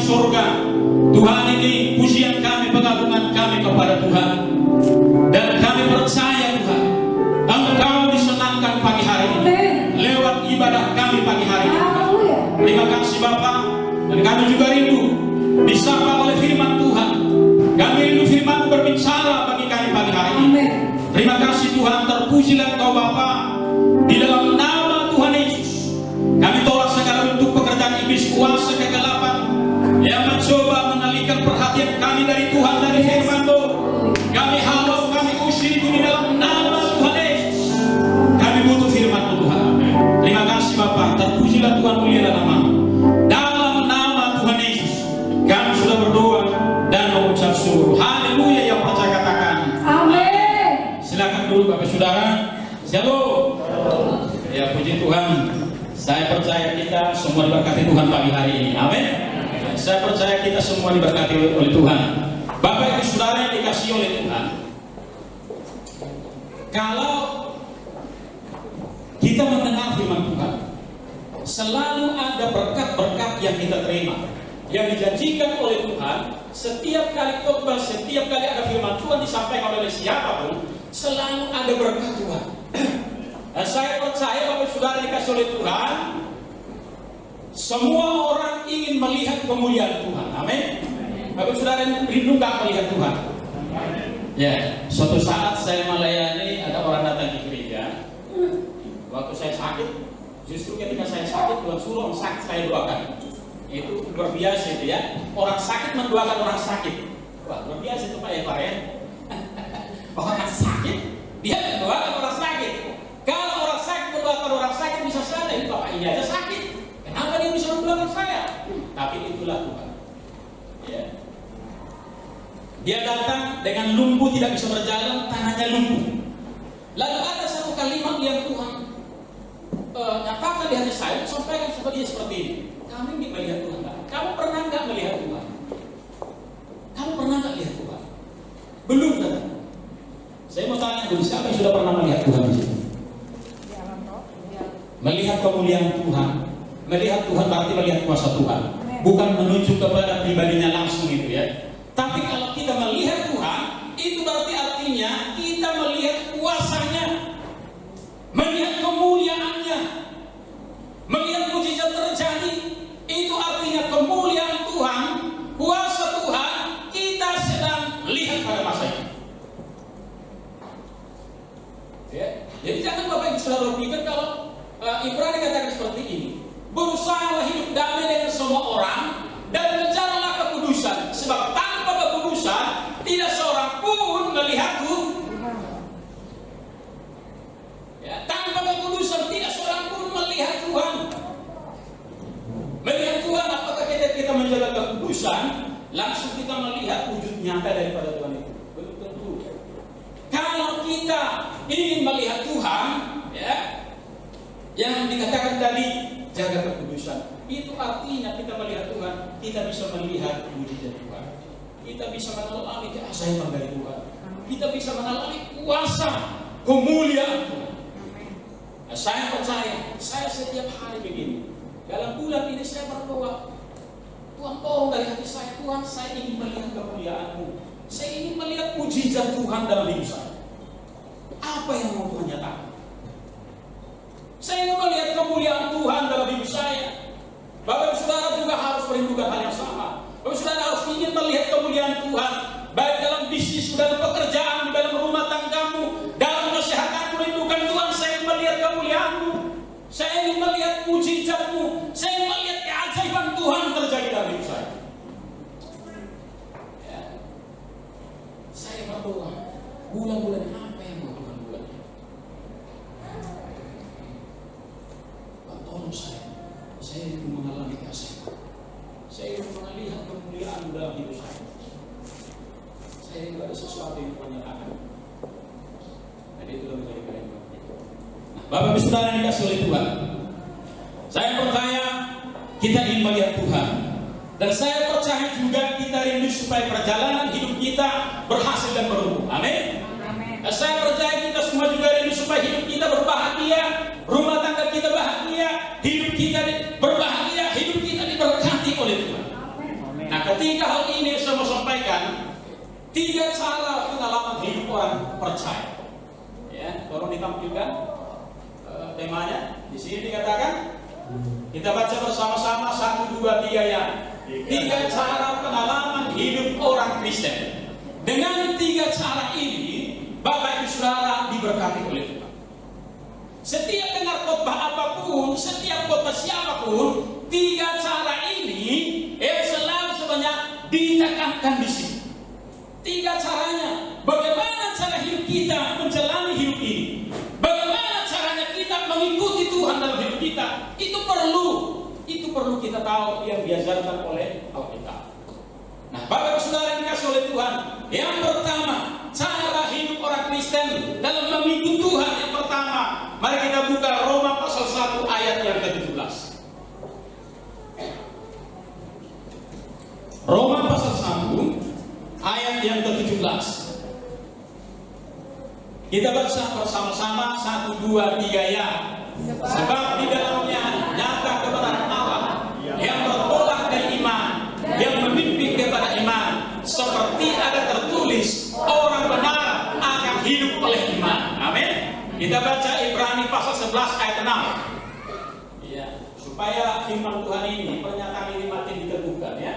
surga. Tuhan, ini pujian kami, pengagungan kami kepada Tuhan. Dan kami percaya Tuhan, Engkau disenangkan pagi hari ini lewat ibadah kami pagi hari ini. Terima kasih Bapa. Dan kami juga rindu disapa oleh firman Tuhan. Kami rindu firman berbicara bagi kami pagi hari ini. Terima kasih Tuhan, terpujilah Engkau Bapa. Di dalam nama Tuhan Yesus, kami tolak segala bentuk pekerjaan iblis, kuasa kegelapan yang mencoba mengalihkan perhatian kami dari Tuhan, dari firman-Mu. Kami halau, kami usir itu di dalam nama Tuhan Yesus. Kami butuh firman-Mu Tuhan. Terima kasih Bapa, terpujilah Tuhan, mulialah nama-Mu. Dalam nama Tuhan Yesus kami sudah berdoa dan mengucap syukur. Haleluya. Yang percaya katakan amin. Silakan dulu Bapak Saudara. Shalom. Ya, puji Tuhan. Saya percaya kita semua diberkati Tuhan pagi hari ini. Amin. Saya percaya kita semua diberkati oleh Tuhan. Bapak Ibu Saudara yang dikasihi oleh Tuhan, kalau kita mendengar firman Tuhan, selalu ada berkat-berkat yang kita terima, yang dijanjikan oleh Tuhan. Setiap kali khotbah, setiap kali ada firman Tuhan disampaikan oleh siapapun, selalu ada berkat Tuhan. Dan saya percaya Bapak Saudara dikasih oleh Tuhan, semua orang ingin melihat kemuliaan Tuhan. Amin. Bapak Saudara rindu nggak melihat Tuhan? Ya, suatu saat saya melayani, ada orang datang di gereja. Waktu saya sakit, justru ketika saya sakit, Tuhan suruh orang sakit saya doakan. Itu luar biasa itu ya. Orang sakit mendoakan orang sakit. Wah, luar biasa itu Pak ya, Pak ya. Orang sakit, dia mendoakan orang sakit. Kalau orang sakit mendoakan orang sakit, bisa saja itu Bapak ini aja sakit. Kenapa dia bisa mendoakan saya? Tapi itulah Tuhan. Ya. Dia datang dengan lumpuh, tidak bisa berjalan, tangannya lumpuh. Lalu ada satu kalimat yang Tuhan nyatakan di hati saya, sampaikan seperti ini. Kami ingin melihat Tuhan nggak? Kamu pernah nggak melihat Tuhan? Kamu pernah nggak lihat Tuhan? Belum kan? Saya mau tanya dulu, siapa yang sudah pernah melihat Tuhan di sini? Melihat kemuliaan Tuhan. Melihat Tuhan berarti melihat kuasa Tuhan. Bukan menunjuk kepada pribadinya langsung itu ya. Tapi kalau kita melihat Tuhan, itu berarti artinya kita melihat kuasanya, melihat kemuliaannya, melihat mujizat terjadi. Itu artinya kemuliaan Tuhan, kuasa Tuhan, kita sedang lihat pada masa ini. Ya. Jadi jangan Bapak Ibu Saudara berpikir kalau Ibrani katakan seperti ini. Berusahalah hidup damai dengan semua orang dan kejarlah kekudusan, sebab tanpa kekudusan tidak seorang pun melihat Tuhan. Ya, tanpa kekudusan tidak seorang pun melihat Tuhan. Melihat Tuhan, apakah kita menjaga kekudusan, langsung kita melihat wujud nyata daripada Tuhan itu? Belum tentu. Kalau kita ingin melihat Tuhan, ya, yang dikatakan tadi, jaga kekudusan. Itu artinya kita melihat Tuhan, kita bisa melihat mujizat Tuhan. Kita bisa mengalami keajaiban dari Tuhan. Kita bisa mengalami kuasa kemuliaan Tuhan. Nah, saya percaya, saya setiap hari begini. Dalam bulan ini saya berdoa, Tuhan tolong dari hati saya, Tuhan saya ingin melihat kemuliaan-Mu. Saya ingin melihat mujizat Tuhan dalam hidup saya. Apa yang mau Tuhan nyatakan? Saya ingin melihat kemuliaan Tuhan dalam hidup saya. Bapak Saudara juga harus merindukan hal yang sama. Bapak Saudara harus ingin melihat kemuliaan Tuhan, baik dalam bisnis, dalam pekerjaan, dalam rumah tanggamu, dalam kesehatan. Merindukan Tuhan, saya ingin melihat kemuliaan-Mu. Saya ingin melihat mujizat-Mu. Saya ingin melihat keajaiban Tuhan terjadi dalam hidup saya. Ya. Saya berdoa, bulan-bulan apa yang mau Tuhan buat? Tolong saya ingin mengalami kasih. Saya ingin melihat kemuliaan dalam hidup saya. Saya ingin ada sesuatu yang menyatakan. Jadi itu adalah menjadi kalian. Bapak Ibu Saudara yang dikasihi oleh Tuhan, saya percaya kita ingin melihat Tuhan, dan saya percaya juga kita rindu supaya perjalanan hidup kita berhasil dan bertumbuh. Amin. Dan saya percaya kita semua juga rindu supaya hidup kita berbahagia, rumah tangga kita bahagia, hidup kita berbahagia, hidup kita diberkati oleh Tuhan. Ketika hal ini saya mau sampaikan, 3 cara pengalaman hidup orang percaya. Ya, tolong ditampilkan temanya. Di sini dikatakan, kita baca bersama-sama 1, 2, 3 ya. 3 cara pengalaman hidup orang Kristen. Dengan 3 cara ini, Bapak Ibu Saudara diberkati oleh Tuhan. Setiap dengar khotbah apapun, setiap khotbah siapapun, 3 cara ini selalu sebenarnya ditekankan di sini. 3 caranya. Bagaimana cara hidup kita menjalani hidup ini? Bagaimana caranya kita mengikuti Tuhan dalam hidup kita? Itu perlu kita tahu yang diajarkan oleh Alkitab. Nah, Bapak Ibu Saudara yang dikasih oleh Tuhan, yang pertama, cara hidup orang Kristen dalam mengikuti Tuhan. Yang pertama, mari kita buka Roma pasal 1 ayat yang ke-17. Roma pasal 1 ayat yang ke-17. Kita baca bersama-sama 1, 2, 3 ya. Sebab di dalamnya nyata kebenaran Allah yang bertolak dari iman, yang memimpin kepada iman, seperti ada tertulis, orang benar akan hidup oleh iman. Amin. Kita baca Ibrani pasal 11 ayat 6. Ya, supaya firman Tuhan ini, pernyataan ini makin diteguhkan ya.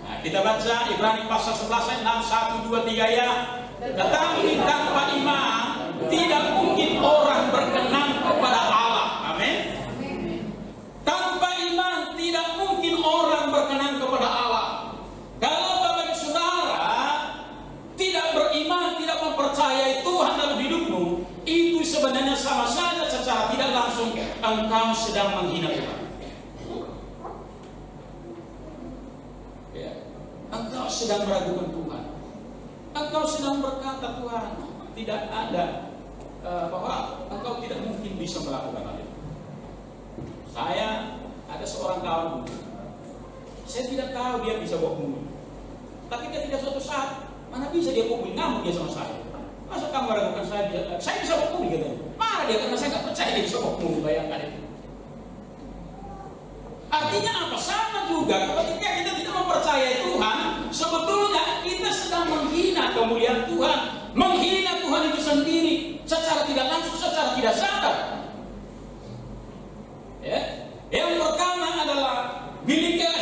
Nah, kita baca Ibrani pasal 11 ayat 6, 1, 2, 3 ya. Tetapi tanpa iman tidak mungkin orang berkenan kepada Allah. Amin. Tanpa iman tidak mungkin orang berkenan kepada Allah. Kalau Bapak Ibu Saudara tidak beriman, tidak mempercayai Tuhan dalam hidupmu, itu sebenarnya sama saja secara tidak langsung engkau sedang menghina Tuhan. Ya. Engkau sedang meragukan Tuhan. Engkau sedang berkata, Tuhan, tidak ada bahwa engkau tidak mungkin bisa melakukan hal itu. Saya ada seorang kawan, saya tidak tahu dia bisa bawa mobil. Tapi ketika suatu saat, mana bisa dia bawa mobil, ngamuk dia sama saya. Masa kamu meragukan saya bisa bawa mobil katanya. Mana dia, karena saya nggak percaya dia bisa bawa mobil, bayangkan itu. Artinya apa? Sama juga ketika kita tidak mempercayai Tuhan, sebetulnya kita sedang menghina kemuliaan Tuhan, menghina Tuhan itu sendiri, secara tidak langsung, secara tidak sadar. Ya. Yang pertama adalah milikilah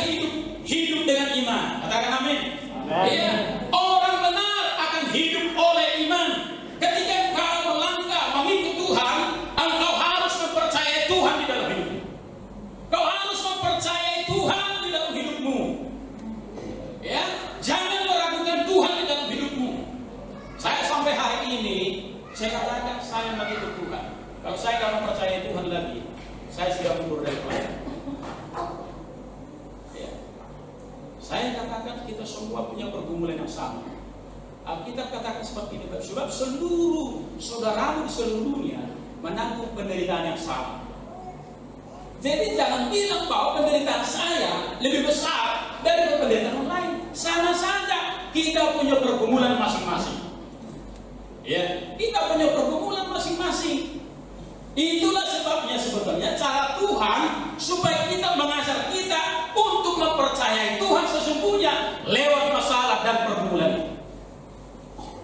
hidup dengan iman. Katakan amin. Ya. Orang benar akan hidup oleh iman. Ketika engkau melangkah mengikut Tuhan, engkau harus mempercayai Tuhan di dalam hidupmu. Kau harus mempercayai Tuhan di dalam hidupmu. Ya, jangan meragukan Tuhan di dalam hidupmu. Saya sampai hari ini, saya katakan saya mengikut Tuhan. Kalau saya tidak mempercayai Tuhan lagi, saya sudah mundur dari pelayanan. Ya. Saya katakan kita semua punya pergumulan yang sama. Alkitab katakan seperti ini, sebab seluruh saudaramu di seluruh dunia menanggung penderitaan yang sama. Jadi jangan bilang bahwa penderitaan saya lebih besar dari penderitaan lain. Sama saja kita punya pergumulan masing-masing. Ya, kita punya pergumulan masing-masing. Itulah sebabnya sebetulnya cara Tuhan supaya kita mengajar kita untuk mempercayai Tuhan sesungguhnya lewat masalah dan pergumulan itu.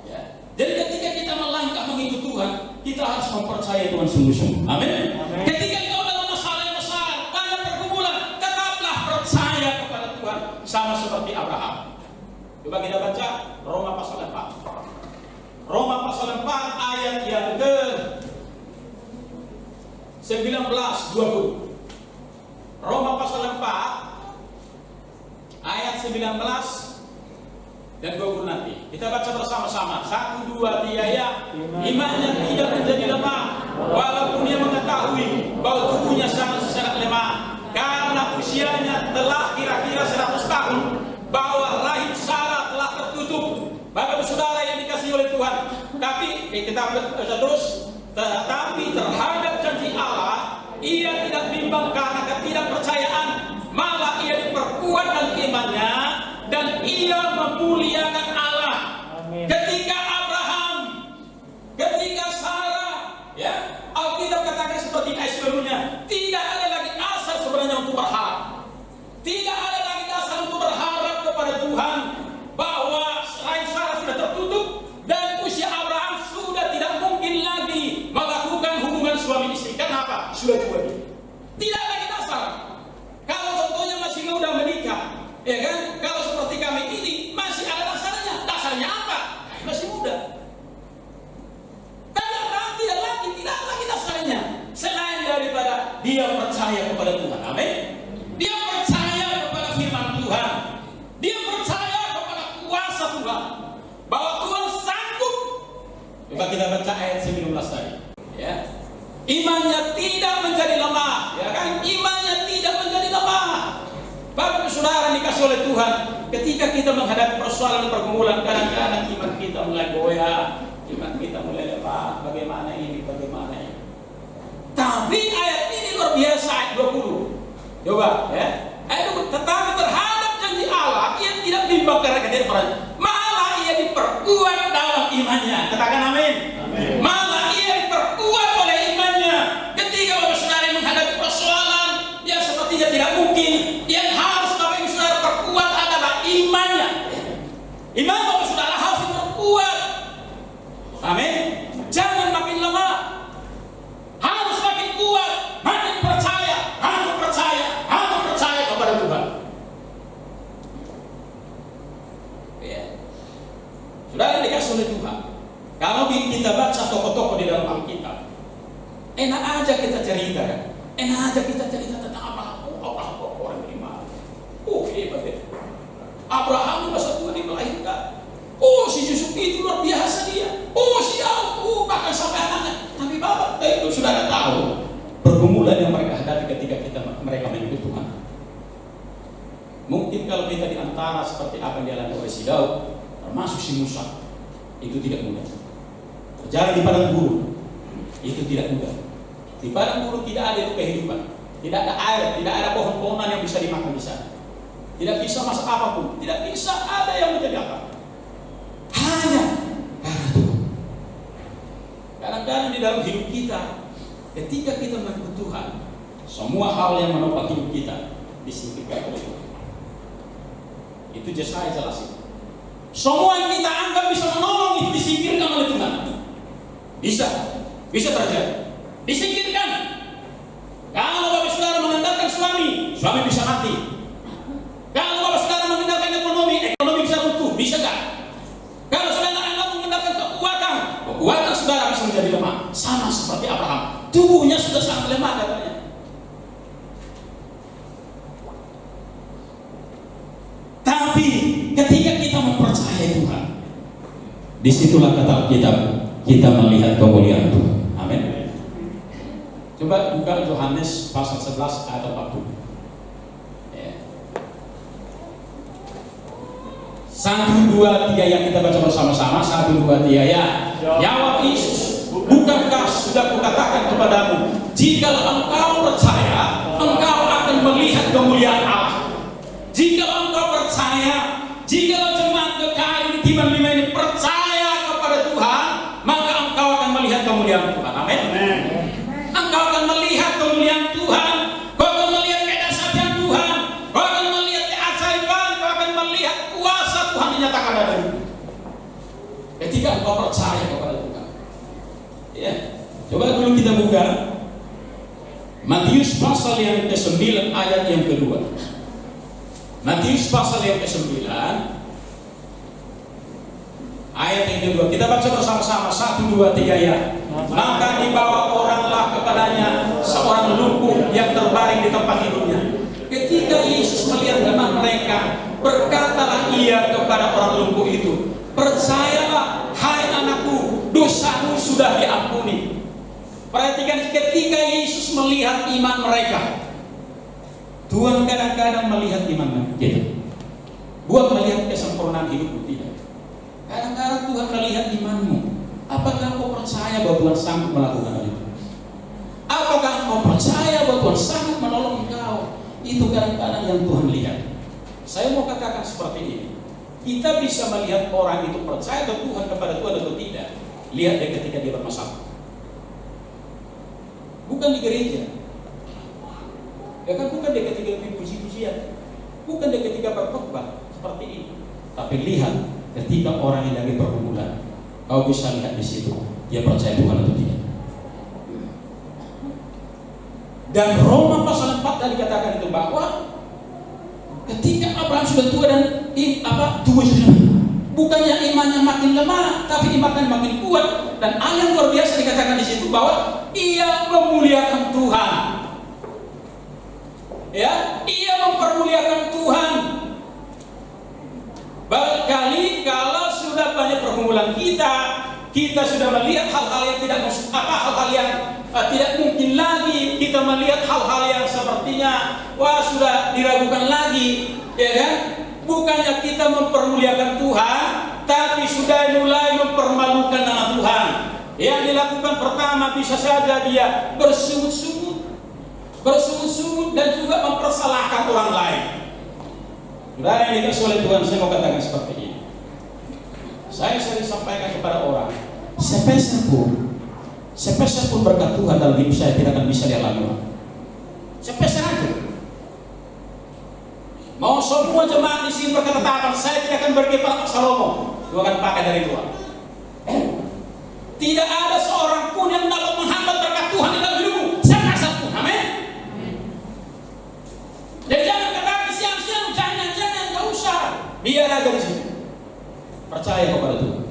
Ya. Jadi ketika kita melangkah mengikut Tuhan, kita harus mempercayai Tuhan sungguh-sungguh. Amin. Ketika kau dalam masalah yang besar, banyak pergumulan, tetaplah percaya kepada Tuhan sama seperti Abraham. Coba kita baca Roma pasal 4. Roma pasal 4 ayat yang ke 19-20. Roma pasal 4 ayat 19 dan 20 nanti. Kita baca bersama-sama. 1, 2, 3 ya. Imannya tidak menjadi lemah, walaupun dia mengetahui bahwa tubuhnya sangat lemah, karena usianya telah kira-kira 100 tahun, bahwa rahim Sarah telah tertutup. Bapak saudara yang dikasihi oleh Tuhan. Tapi kita baca terus. Tetapi terhadap janji Allah, ia tidak bimbang karena ketidakpercayaan, malah ia diperkuat dalam imannya dan ia memuliakan Allah. Amin. Ketika Abraham, ketika Sarah, ya, Alkitab katakan seperti ayat sebelumnya, tidak ada lagi asal sebenarnya untuk berharap. Tidak ada lagi dasar untuk berharap Coba kita baca ayat 19 tadi. Ya. Imannya tidak menjadi lemah, ya kan? Imannya tidak menjadi lemah. Bapak saudara dikasih oleh Tuhan, ketika kita menghadapi persoalan pergumulan, kadang-kadang iman kita mulai goyah, iman kita mulai lemah. Bagaimana ini? Bagaimana ini? Tapi ayat ini luar biasa, ayat 20. Coba, ya. Ayat 20. Tetapi terhadap janji Allah, ia tidak bimbang karena ketidakpercayaan. Malah ia diperkuat dalam imannya. Katakan amin. Malah ia diperkuat oleh imannya. Ketika Bapak saudara menghadapi persoalan yang sepertinya tidak mungkin, yang harus Bapak saudara perkuat adalah imannya. Iman Bapak saudara harus diperkuat. Amin. Jangan makin lemah. Harus makin kuat, makin percaya, harus percaya kepada Tuhan. Ya. Saudara dikasih oleh Tuhan. Kalau kita baca tokoh-tokoh di dalam Alkitab, enak aja kita cerita, kan? Enak aja kita cerita tentang Abraham. Oh, Abraham orang beriman. Oh, hebat ya. Abraham di masa Tuhan dilahirkan. Oh, si Yusuf itu luar biasa dia. Oh, si Yakub, bahkan sampai anaknya. Tapi Bapak itu sudah tahu pergumulan yang mereka hadapi ketika mereka mengikut Tuhan. Mungkin kalau kita di antara seperti apa yang dialami oleh si Daud, termasuk si Musa, itu tidak mudah. Berjalan di padang gurun, itu tidak mudah. Di padang gurun tidak ada itu kehidupan, tidak ada air, tidak ada pohon-pohonan yang bisa dimakan di sana. Tidak bisa masak apapun, tidak bisa ada yang menjadi apa. Hanya karena Tuhan. Kadang-kadang di dalam hidup kita, ketika kita mengikut Tuhan, semua hal yang menopang hidup kita disingkirkan oleh Tuhan. Itu Yesaya jelasin. Semua yang kita anggap bisa menolong itu disingkirkan oleh Tuhan. Bisa terjadi. Disingkirkan. Kalau Bapak saudara mengandalkan suami bisa mati. Kalau Bapak saudara mengandalkan ekonomi bisa runtuh, bisa gak? Kalau saudara mengandalkan kekuatan saudara bisa menjadi lemah. Sama seperti Abraham, tubuhnya sudah sangat lemah katanya. Tapi ketika kita mempercayai Tuhan, disitulah kata kita melihat kemuliaan Tuhan. Amin. Coba buka Yohanes pasal 11 ayat 40. Ya. 1, 2, 3 yang kita baca bersama-sama. 1, 2, 3 ya. Jawab Yesus, bukankah sudah kukatakan kepadamu, jikalau engkau percaya, engkau akan melihat kemuliaan Allah. Jikalau engkau percaya, jikalau jemaat GKI di Tiban 5 ini percaya kepada Tuhan, maka engkau akan melihat kemuliaan Tuhan. Amin. Engkau akan melihat kemuliaan Tuhan, kau akan melihat kedahsyatan Tuhan, kau akan melihat keajaiban, kau akan melihat kuasa Tuhan dinyatakan ada di ketika engkau percaya kepada Tuhan. Ya, coba dulu kita buka Matius pasal yang ke-9 ayat yang kedua. Matius pasal yang ke-9 ayat yang kedua. Kita baca bersama-sama. 1, 2, 3 ya. Maka dibawa oranglah kepadanya seorang lumpuh yang terbaring di tempat tidurnya. Ketika Yesus melihat iman mereka, berkatalah ia kepada orang lumpuh itu, percayalah hai anakku, dosamu sudah diampuni. Perhatikan, ketika Yesus melihat iman mereka, Tuhan kadang-kadang melihat iman kita, buat melihat kesempurnaan hidupmu, tidak. Kadang-kadang Tuhan melihat imanmu. Apakah engkau percaya bahwa Tuhan sanggup melakukan hal itu? Apakah engkau percaya bahwa Tuhan sanggup menolong engkau? Itu kadang-kadang yang Tuhan lihat. Saya mau katakan seperti ini. Kita bisa melihat orang itu percaya ke Tuhan, kepada Tuhan atau tidak. Lihat dia ketika dia bermasalah. Bukan di gereja. Ya kan, bukan dia ketika puji-pujian. Bukan dia ketika berkhotbah seperti ini. Tapi lihat ketika orang yang lagi pergumulan. Kau bisa lihat di situ dia percaya Tuhan atau tidak. Dan Roma pasal 4 tadi katakan itu bahwa ketika Abraham sudah tua dan tua sudah, bukannya imannya makin lemah, tapi imannya makin kuat. Dan ayat luar biasa dikatakan di situ bahwa ia memuliakan Tuhan. Ya, ia mempermuliakan Tuhan. Barangkali kalau sudah banyak pergumulan kita, kita sudah melihat hal-hal yang hal-hal yang tidak mungkin lagi, kita melihat hal-hal yang sepertinya sudah diragukan lagi, ya kan? Bukannya kita mempermuliakan Tuhan, tapi sudah mulai mempermalukan nama Tuhan. Yang dilakukan pertama bisa saja dia bersungut-sungut dan juga mempersalahkan orang lain. Saudara yang dikasih oleh Tuhan, saya mau katakan seperti ini. Saya sering sampaikan kepada orang, sepeser pun berkat Tuhan dalam hidup saya tidak akan bisa dialami orang. Sepeser aja. Mau semua jemaat di sini berkata, saya tidak akan pergi pada Salomo, Gua akan pakai dari luar. Tidak ada seorang pun yang dapat menghambat berkat Tuhan di dalam hidupmu. Sekasar pun, amin. Jadi jangan katakan siang-siang, jangan, nggak usah. Biar aja di sini. Percaya kepada Tuhan.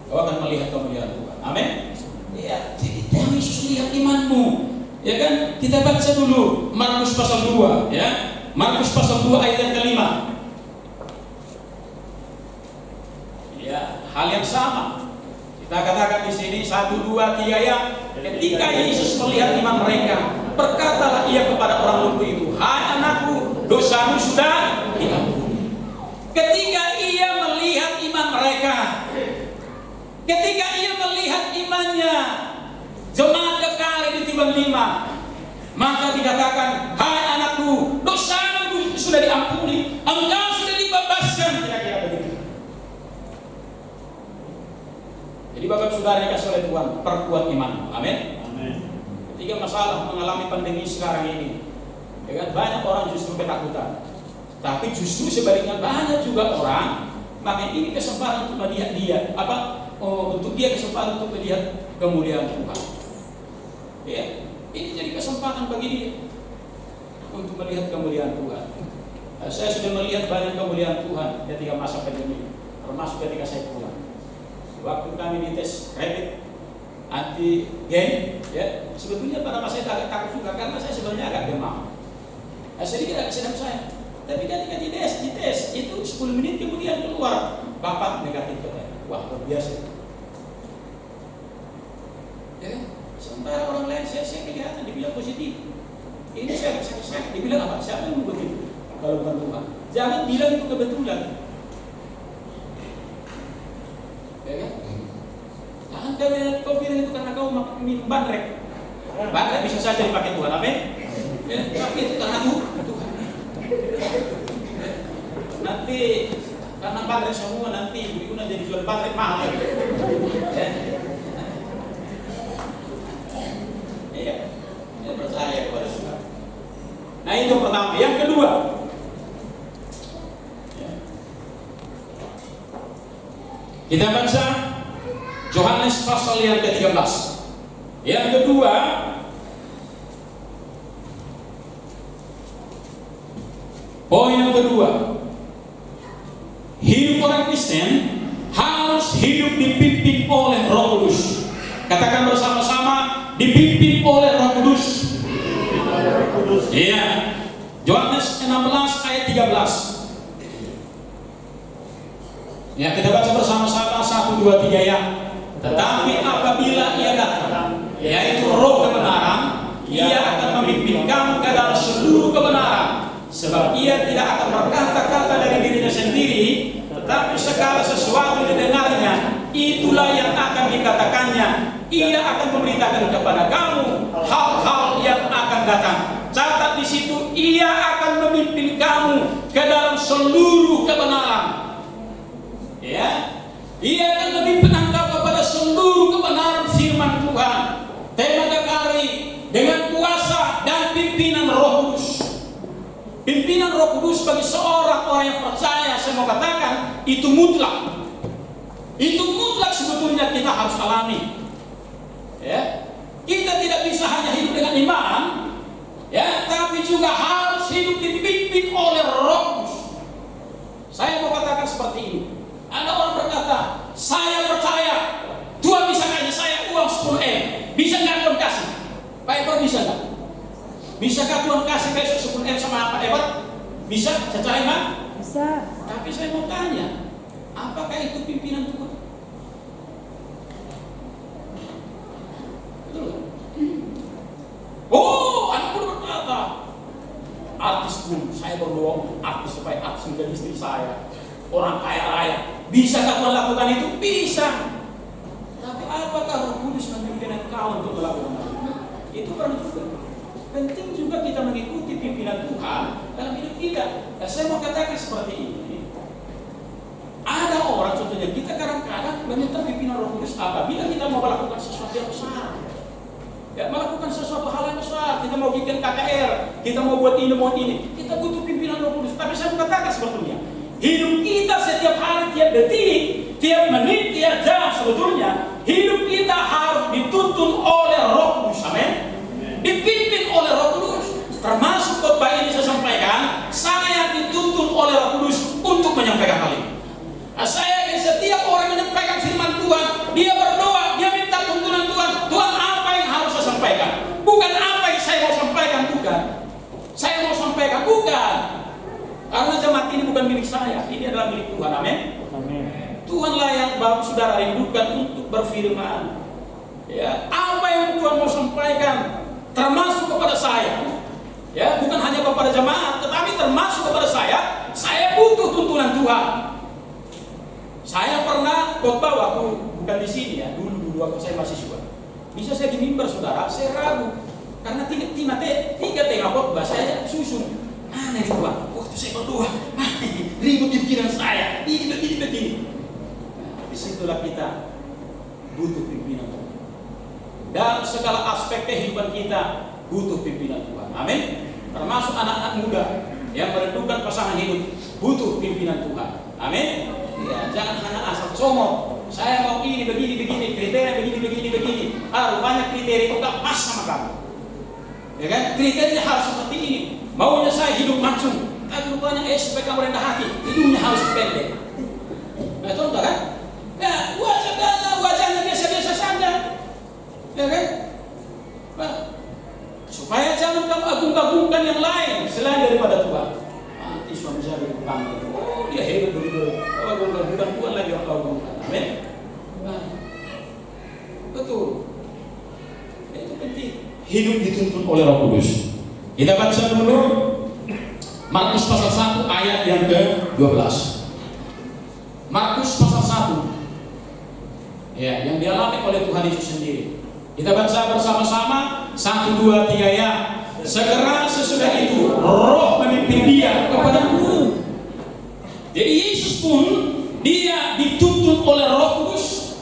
Kau akan melihat kemuliaan Tuhan, amin. Ya, jadi jangan Yesus lihat imanmu. Ya kan? Kita baca dulu Markus pasal 2, ya. Markus pasal 2 ayat yang kelima. Ya, hal yang sama. Kita katakan di sini 1, 2, 3 ya. Ketika Yesus melihat iman mereka, berkatalah ia kepada orang lumpuh itu, "Hai anakku, dosamu sudah diampuni." Ketika ia melihat iman mereka, ketika ia melihat imannya jemaat Gekari di Tiban 5, maka dikatakan, "Hai anakku, dosamu sudah diampuni, engkau sudah dibebaskan." Kira-kira begitu. Jadi Bapak Saudara yang dikasih oleh Tuhan, perkuat iman. Amin. Ketika masalah mengalami pandemi sekarang ini, ya kan, banyak orang justru ketakutan. Tapi justru sebaliknya banyak juga orang, makanya ini kesempatan untuk melihat untuk dia kesempatan untuk melihat kemuliaan Tuhan. Ya, ini jadi kesempatan bagi dia untuk melihat kemuliaan Tuhan. Saya sudah melihat banyak kemuliaan Tuhan ketika masa pandemi, termasuk ketika saya pulang. Waktu kami dites rapid antigen, ya, sebetulnya pada masa itu agak takut juga karena saya sebenarnya agak demam. Sedikit agak sedang saya. Tapi ketika dites itu 10 menit kemudian keluar Bapak negatif katanya. Wah, luar biasa. Ya, sementara orang lain saya kelihatan dibilang positif. Ini saya dibilang apa? Siapa yang begitu? Kalau bukan Tuhan. Jangan bilang itu kebetulan. Ya kan? Jangan kau bilang itu karena kau minum bandrek. Bandrek bisa saja dipakai Tuhan, amin. Ya, tapi itu karena Tuhan. Nanti karena bandrek semua nanti digunakan jadi jual bandrek mahal. Ya. Iya. Ya, percaya kepada Tuhan. Nah, itu pertama. Yang kedua, kita baca Yohanes pasal yang ke-13. Yang kedua, poin yang kedua, hidup orang Kristen harus hidup dipimpin oleh Roh Kudus. Katakan bersama-sama, dipimpin oleh Roh Kudus. Iya. Yohanes 16 ayat 13. Ya, kita baca bersama-sama 1, 2, 3 ya. Tetapi apabila ia datang, yaitu Roh kebenaran, ia akan memimpin kamu ke dalam seluruh kebenaran. Sebab ia tidak akan berkata-kata dari dirinya sendiri, tetapi segala sesuatu yang didengarnya, itulah yang akan dikatakannya. Ia akan memberitakan kepada kamu hal-hal yang akan datang. Catat di situ, ia akan memimpin kamu ke dalam seluruh kebenaran. Ya, ia akan memimpin engkau kepada seluruh kebenaran firman Tuhan. Tema Gekari dengan kuasa dan pimpinan Roh Kudus. Pimpinan Roh Kudus bagi seorang orang yang percaya, saya mau katakan, itu mutlak. Itu mutlak sebetulnya kita harus alami. Ya, kita tidak bisa hanya hidup dengan iman, ya, tapi juga harus hidup dipimpin oleh Roh Kudus. Saya mau katakan seperti ini. Ada orang berkata, saya percaya Tuhan bisa kasih saya uang 10M. Bisa nggak Tuhan kasih? Pak Eber bisa nggak? Bisakah Tuhan kasih besok 10M sama Pak Eber? Bisa secara iman? Bisa. Tapi saya mau tanya, apakah itu pimpinan Tuhan? berdoa untuk aku supaya aku menjadi istri saya orang kaya raya. Bisakah Tuhan lakukan itu? Bisa. Tapi apakah Roh Kudus memimpin engkau untuk melakukan itu? Itu perlu juga. Penting juga kita mengikuti pimpinan Tuhan dalam hidup kita. Nah, saya mau katakan seperti ini. Ada orang, contohnya kita kadang-kadang meminta pimpinan Roh Kudus apabila kita mau melakukan sesuatu yang besar. Ya, melakukan sesuatu hal yang besar. Kita mau bikin KKR, kita mau buat ini. Kita butuh pimpinan Roh Kudus. Tapi saya mau katakan sebetulnya, hidup kita setiap hari, tiap detik, tiap menit, tiap jam, sebetulnya hidup kita harus dituntun oleh Roh Kudus. Amin. Dipimpin oleh Roh Kudus. Termasuk khotbah ini saya sampaikan, saya dituntun oleh Roh Kudus untuk menyampaikan hal ini. Nah, saya yakin setiap orang menyampaikan firman Tuhan, dia berdoa, dia minta tuntunan Tuhan. Tuhan, apa yang harus saya sampaikan? Bukan apa yang saya mau sampaikan, bukan. Saya mau sampaikan, bukan. Karena jemaat ini bukan milik saya, ini adalah milik Tuhan. Amin. Tuhanlah yang Bapak Saudara rindukan untuk berfirman. Ya, apa yang Tuhan mau sampaikan, termasuk kepada saya. Ya, bukan hanya kepada jemaat, tetapi termasuk kepada saya. Saya butuh tuntunan Tuhan. Saya pernah khotbah waktu bukan di sini ya, dulu waktu saya mahasiswa. Bisa saya di mimbar saudara, saya ragu karena tiga tengah khotbah saya susun. Mana ini Tuhan? Waktu saya berdoa, ribut di pikiran saya, ini begini. Nah, disitulah kita butuh pimpinan Tuhan. Dalam segala aspek kehidupan kita butuh pimpinan Tuhan. Amin. Termasuk anak-anak muda yang menentukan pasangan hidup butuh pimpinan Tuhan. Amin. Ya, jangan hanya asal comot. Saya mau ini begini, kriteria begini. Rupanya kriteria itu gak pas sama kamu. Ya kan? Kriteria harus seperti ini. Maunya saya hidup langsung, tapi rupanya supaya kamu rendah hati, hidupnya harus pendek. Nah, contoh kan? Ya, wajahnya biasa-biasa saja. Ya kan? Nah, supaya jangan kamu agung-agungkan yang lain selain daripada Tuhan. Nanti suami saya berpanggil, oh dia hebat begitu. Bukan Tuhan lagi yang kau agungkan. Amin. Nah, betul. Itu penting. Hidup dituntun oleh Roh Kudus. Kita baca dulu Markus pasal 1 ayat yang ke-12. Markus pasal 1. Ya, yang dialami oleh Tuhan Yesus sendiri. Kita baca bersama-sama 1, 2, 3 ya. Segera sesudah itu Roh memimpin dia kepada guru. Jadi Yesus pun dia dituntun oleh Roh Kudus.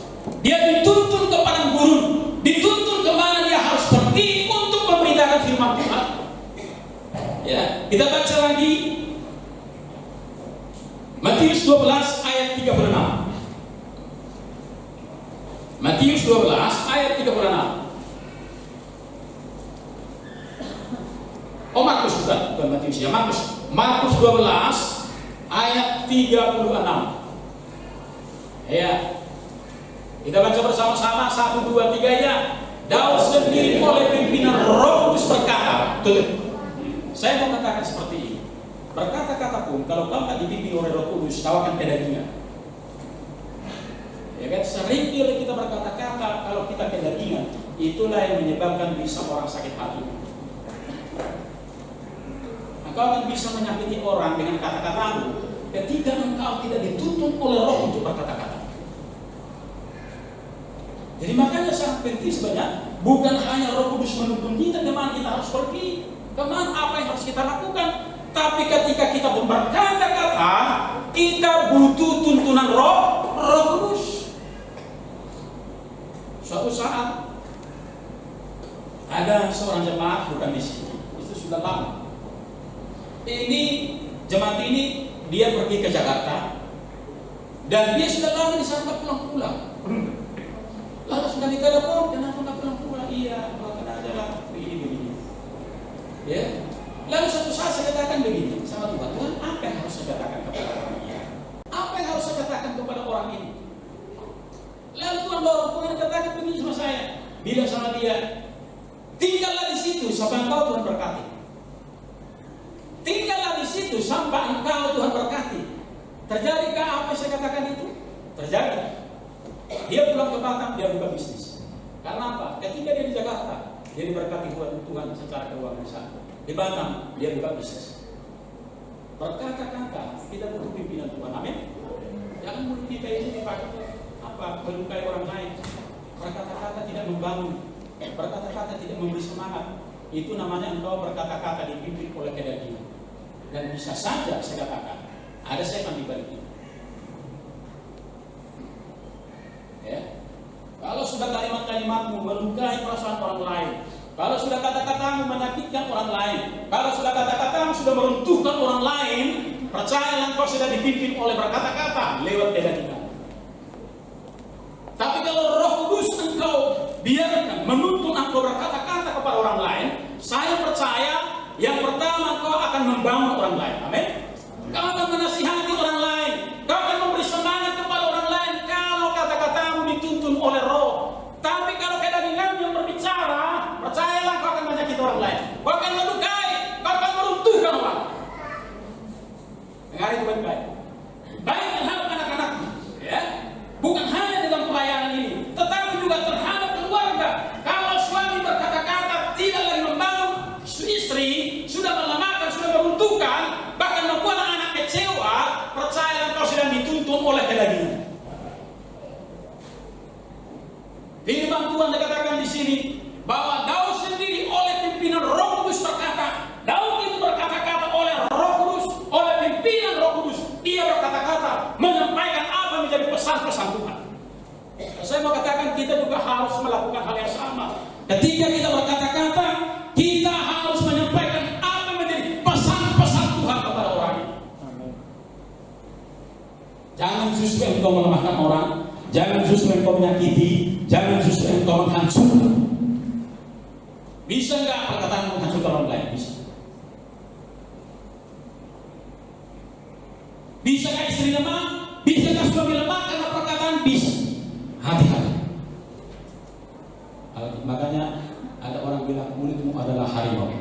Dia dituntun ke padang gurun, dituntun kemana dia harus pergi untuk memberitakan firman Tuhan. Ya, kita baca lagi Matius 12 ayat 36. Matius 12 ayat 36. Oh, Markus bukan Matius ya, Markus 12 ayat 36. Ya. Kita baca bersama-sama 1, 2, 3 ya. Daud sendiri oleh pimpinan Roh Kudus berkata. Tuh. Saya mau katakan seperti ini. Berkata-kata pun kalau kau tak dipimpin oleh Roh Kudus, kau akan kedagingan. Ya kan? Sering kali kita berkata-kata kalau kita kedagingan, itulah yang menyebabkan bisa orang sakit hati. Engkau akan bisa menyakiti orang dengan kata-katamu ketika engkau tidak dituntun oleh Roh untuk berkata-kata. Jadi makanya sangat penting sebenarnya bukan hanya Roh Kudus menuntun kita kemana kita harus pergi, kemana apa yang harus kita lakukan, tapi ketika kita berkata-kata kita butuh tuntunan Roh Kudus. Suatu saat ada seorang jemaat bukan di sini, itu sudah lama. Ini jemaat ini dia pergi ke Jakarta dan dia sudah lama di sana pulang-pulang. Lalu sudah ditelepon, kenapa nggak pulang-pulang? Iya, bahkan adalah begini. Ya. Lalu suatu saat saya katakan begini sama Tuhan, Tuhan apa yang harus saya katakan kepada orang ini? Apa yang harus saya katakan kepada orang ini? Lalu Tuhan katakan begini sama saya, bilang sama dia, tinggallah di situ sampai engkau Tuhan berkati. Tinggallah di situ sampai engkau Tuhan berkati. Terjadikah apa yang saya katakan itu? Terjadi. Dia pulang ke Batam, dia buka bisnis. Karena apa? Ketika dia di Jakarta, dia diberkati Tuhan secara keuangan besar. Di Batam, dia buka bisnis. berkata-kata, kita butuh pimpinan Tuhan. Amin. Jangan mulut kita ini dipakai melukai orang lain. Berkata-kata tidak membangun, berkata-kata tidak memberi semangat. Itu namanya engkau berkata-kata dipimpin oleh kedagingan. Dan bisa saja saya katakan, ada setan di balik itu. Ya. Kalau sudah kalimat-kalimatmu melukai perasaan orang lain, kalau sudah kata-katamu menyakitkan orang lain, kalau sudah kata-katamu sudah meruntuhkan orang lain, percayalah engkau sudah dipimpin oleh berkata-kata lewat kedagingan. Tapi kalau Roh Kudus engkau biarkan menuntun engkau berkata-kata kepada orang lain, saya percaya yang pertama engkau akan membangun orang lain. Amin. Kau akan menasihati orang lain, kau akan memberi semangat kepada orang lain kalau kata-katamu dituntun oleh Roh. Tapi kalau kedagingan yang berbicara, percayalah kau akan menyakiti orang lain, kau akan melukai, kau akan meruntuhkan orang. Dengar itu baik-baik. Baik terhadap anak-anakmu, ya. Bukan hanya dalam pelayanan ini, tetapi juga terhadap keluarga. Kalau suami berkata-kata tidak lagi membangun, istri sudah melemahkan, sudah meruntuhkan, bahkan membuat anak kecewa, percayalah kau sedang dituntun oleh kedagingan. Firman Tuhan dikatakan di sini bahwa Daud sendiri oleh pimpinan Roh Kudus berkata, Daud itu berkata-kata oleh Roh Kudus, oleh pimpinan Roh Kudus, dia berkata-kata menyampaikan apa menjadi pesan-pesan Tuhan. Saya mau katakan kita juga harus melakukan hal yang sama. Ketika kita berkata-kata, kita harus menyampaikan apa menjadi pesan-pesan Tuhan kepada orang. Jangan justru engkau melemahkan orang, jangan justru engkau menyakiti, jangan justru engkau menghancurkan. Bisa nggak perkataan menghancurkan orang lain? Bisa. Bisakah istri lemah? Bisakah suami lemah karena perkataan? Bisa. Hati-hati. Makanya ada orang bilang mulutmu adalah harimau.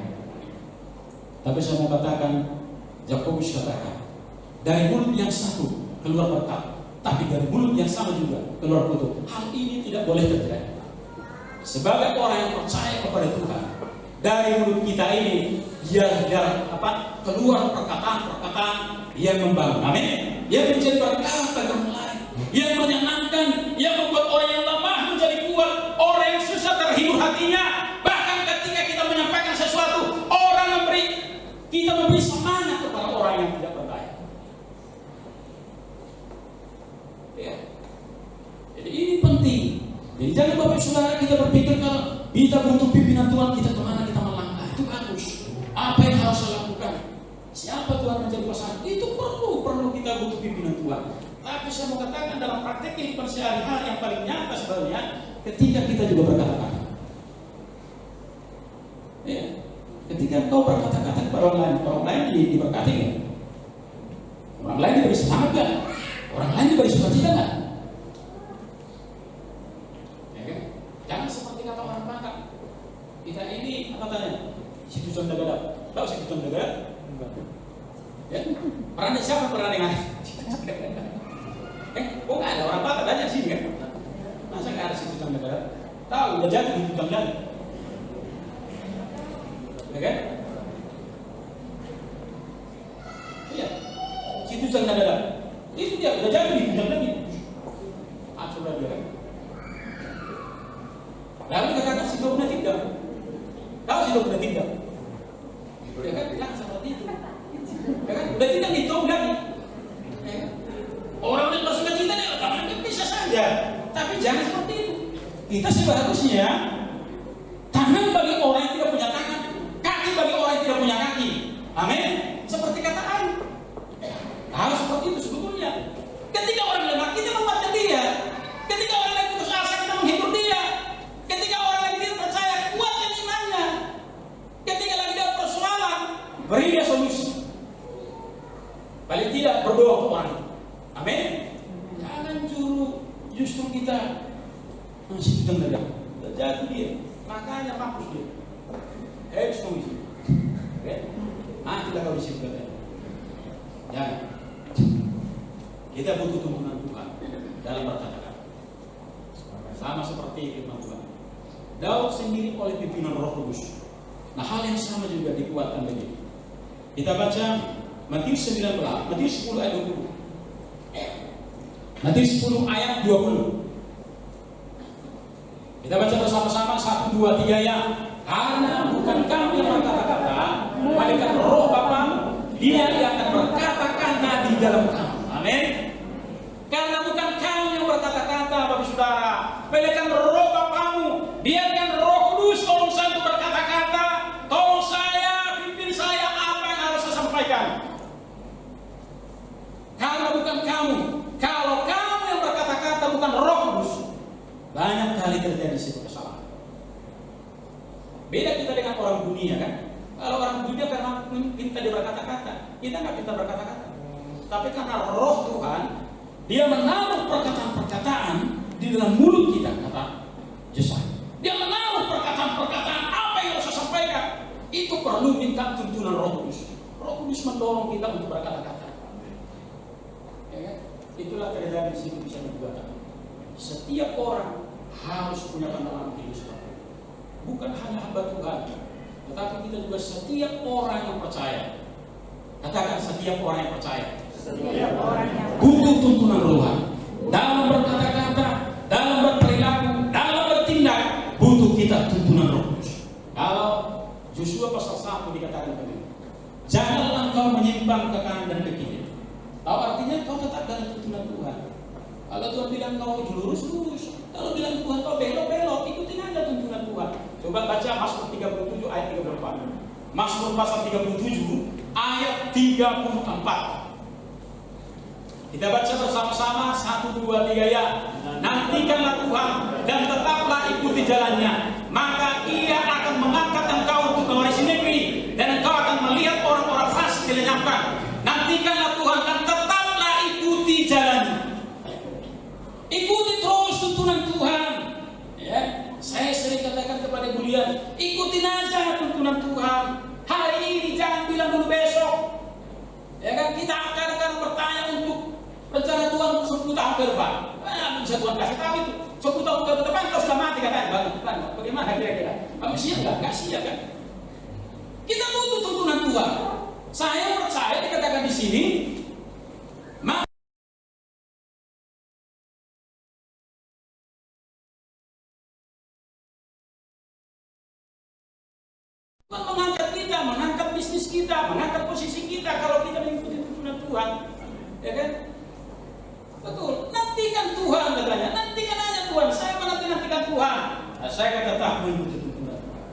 Tapi saya mau katakan, Yakobus katakan, dari mulut yang satu keluar berkat, tapi dari mulut yang sama juga keluar kutuk. Hal ini tidak boleh terjadi. Sebagai orang yang percaya kepada Tuhan, dari mulut kita ini keluar perkataan-perkataan yang membangun. Amin. Yang menjadi berkat bagi orang lain, yang menyenangkan, yang membuat orang yang lemah menjadi kuat, orang yang susah terhibur hatinya. Bahkan ketika kita menyampaikan sesuatu, kita memberi semangat kepada orang yang tidak berdaya. Ya. Jadi ini penting. Jadi jangan Bapak Saudara kita berpikir kalau kita butuh pimpinan Tuhan, kita kemana kita melangkah. Itu bagus. Apa yang harus saya lakukan? Siapa Tuhan menjadi pasangan? Itu perlu kita butuh pimpinan Tuhan. Tapi saya mau katakan dalam praktek kehidupan sehari-hari yang paling nyata sebenarnya ketika kita juga berkata-kata. Ya. Ketika kau berkata-kata kepada orang lain diberkati kan? Orang lain diberi semangat kan? Orang lain diberi sukacita kan? Ya kan? Jangan seperti kata orang Batak. Kita ini apa tanya? Situ contoh gadap. Tahu situ contoh gadap? Ya? Siapa pernah dengar? Kok nggak ada orang Batak banyak sini kan? Masa nggak ada situ contoh gadap? Tahu udah jatuh di tutang gadap. Ya kan? Iya. Situ contoh gadap. Itu dia udah jatuh di tutang lagi. Sudah dia kan? Lalu dikatakan situ benar tidak. Tahu situ benar tidak? Ya kan? Jangan seperti itu. Ya kan? Udah tidak dihitung lagi. Ya kan? Orang yang bersukacita dia kan bisa saja. Tapi jangan seperti itu. Kita seharusnya tangan bagi orang yang tidak punya tangan, kaki bagi orang yang tidak punya kaki. Amin. Seperti kata Ain. Harus seperti itu sebetulnya. Ketika orang lemah kita menguatkan dia. Ketika orang lain putus asa kita menghibur dia. Ketika orang lain tidak percaya kuatkan imannya. Ketika lagi ada persoalan beri dia solusi. Paling tidak berdoa untuk orang itu. Amin. Jangan justru kita masih sedang dagang. Jatuh dia. Makanya mampus dia. Harus solusi. Oke. Tidak kau disebutkan. Jangan. Kita butuh tuntunan Tuhan dalam berkata-kata. Sama seperti firman Tuhan. Daud sendiri oleh pimpinan Roh Kudus. Nah, hal yang sama juga dikuatkan begini. Kita baca Matius 19, Matius 10 ayat 20. Matius 10 ayat 20. Kita baca bersama-sama 1, 2, 3 ya. Karena bukan kami yang berkata-kata, melainkan Roh Bapa, Dia yang akan berkata-kata di dalam kamu. Amin. Karena bukan kami yang berkata-kata, Bapak Saudara, melainkan Roh Bapamu. Biarkan Roh Kudus tolong saya untuk berkata-kata, tolong saya, pimpin saya apa yang harus saya sampaikan. Karena bukan kamu. Kalau kamu yang berkata-kata bukan Roh Kudus, banyak kali terjadi sebuah kesalahan. Beda kita dengan orang dunia kan. Kalau orang dunia karena minta dia berkata-kata, kita nggak minta berkata-kata. Tapi karena Roh Tuhan, Dia menaruh perkataan-perkataan di dalam mulut kita, kata Yesaya. Dia menaruh perkataan-perkataan apa yang harus saya sampaikan. Itu perlu minta tuntunan Roh Kudus. Roh Kudus mendorong kita untuk berkata-kata. Ya kan? Itulah terjadi di sini bisa dibuat. Setiap orang harus punya pengalaman hidup seperti itu. Bukan hanya hamba Tuhan, tetapi kita juga setiap orang yang percaya. Katakan setiap orang yang percaya. Setiap orang yang Butuh tuntunan Tuhan dalam berkata-kata, dalam berperilaku, dalam bertindak. Butuh kita tuntunan Roh Kudus. Kalau Yosua pasal 1 dikatakan begini, janganlah engkau menyimpang ke kanan dan ke kiri. Tahu artinya kau tetap dalam tuntunan Tuhan. Kalau Tuhan bilang kau lurus, kalau bilang Tuhan kau belok, ikutin aja tuntunan Tuhan. Coba baca Mazmur 37 ayat 34. Mazmur pasal 37 ayat 34. Kita baca bersama-sama 1, 2, 3 ya. Nantikanlah Tuhan dan tetaplah ikuti jalannya, maka Ia akan mengangkat engkau untuk mewarisi negeri, dan engkau akan melihat orang-orang fasik dilenyapkan. Nantikanlah Tuhan dan tetaplah ikuti jalannya. Ikuti terus tuntunan Tuhan. Ya, saya sering katakan kepada Bulian, ikutin aja tuntunan Tuhan. Hari ini jangan bilang dulu besok. Ya kan, kita akan bertanya untuk rencana Tuhan 10 tahun ke depan. Bisa Tuhan kasih tahu itu. 10 tahun ke depan kau sudah mati katanya. Bagaimana kira-kira? Kamu siap nggak? Nggak siap kan? Kita butuh tuntunan Tuhan. Saya percaya dikatakan di sini. Tuhan mengangkat kita, mengangkat bisnis kita, mengangkat posisi kita kalau kita mengikuti tuntunan Tuhan. Ya kan? Betul, nantikan Tuhan katanya, nantikan aja Tuhan. Saya menantikan Tuhan. Nah, saya kata tak mengikuti tuntunan Tuhan.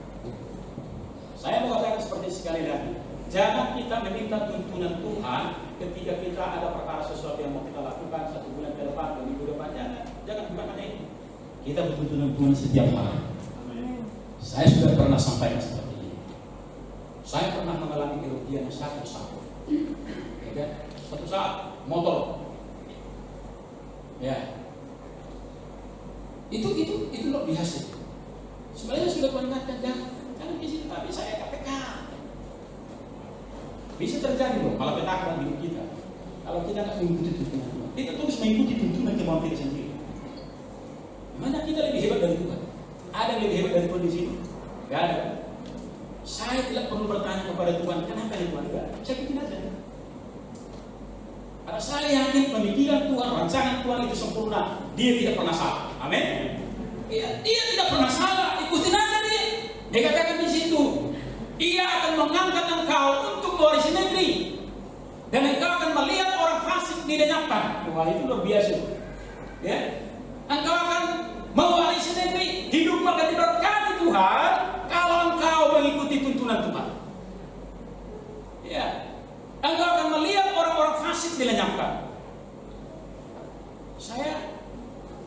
Saya mau katakan seperti sekali lagi, jangan kita meminta tuntunan Tuhan ketika kita ada perkara sesuatu yang mau kita lakukan 1 bulan ke depan, 2 minggu depan. Jangan bukan itu. Kita butuh tuntunan Tuhan setiap hari. Saya sudah pernah sampaikan seperti ini. Saya pernah mengalami kerugian yang sangat besar. Ya kan? Suatu saat motor. Ya, itu luar biasa. Sebenarnya sudah mengingatkan jangan di sini, tapi saya KPK. Bisa terjadi loh, malah petaka hidup kita. Kalau kita nggak mengikuti tuntunan Tuhan, kita terus mengikuti tuntunan kemauan kita sendiri. Mana kita lebih hebat dari Tuhan? Ada yang lebih hebat dari Tuhan di sini? Gak ada. Saya tidak perlu bertanya kepada Tuhan, kenapa ya Tuhan? Enggak, saya bikin aja. Karena saya yakin pemikiran Tuhan, rancangan Tuhan itu sempurna. Dia tidak pernah salah. Amin. Dia tidak pernah salah. Ikutin aja dia. Dia katakan di situ, Ia akan mengangkat engkau untuk mewarisi negeri, dan engkau akan melihat orang fasik dilenyapkan. Wah, itu luar biasa. Ya, engkau akan mewarisi negeri, hidup akan diberkati Tuhan kalau engkau mengikuti tuntunan Tuhan. Ya. Engkau akan melihat orang-orang fasik dilenyapkan. Saya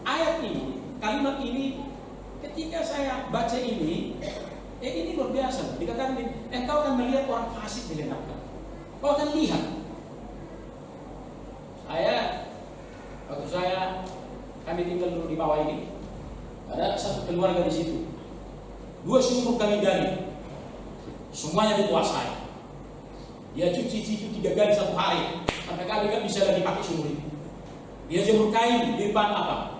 ayat ini, kalimat ini, ketika saya baca ini luar biasa. Dikatakan engkau akan melihat orang fasik dilenyapkan. Kau akan lihat. Kami tinggal dulu di bawah ini. Ada satu keluarga di situ. 2 sumur kami gali. Semuanya dikuasai. Dia cuci 3 kali 1 hari, sampai kali nggak bisa lagi pakai sumur itu. Dia jemur kain di depan apa?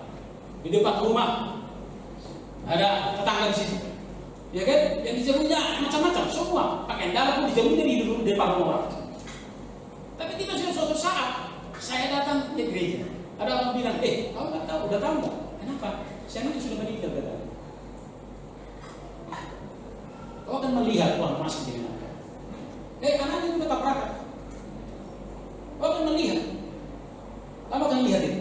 Di depan rumah. Ada tetangga di situ. Ya kan? Yang dijemurnya macam-macam, semua. Pakaian dalam pun dijemurnya di depan rumah orang. Ada orang bilang, kau nggak tahu, udah tahu nggak? Kenapa? Saya itu sudah meninggal berarti. Kau akan melihat Tuhan masih dengan apa? Anaknya itu tetap tabrakan. Kau akan melihat. Kamu akan lihat itu.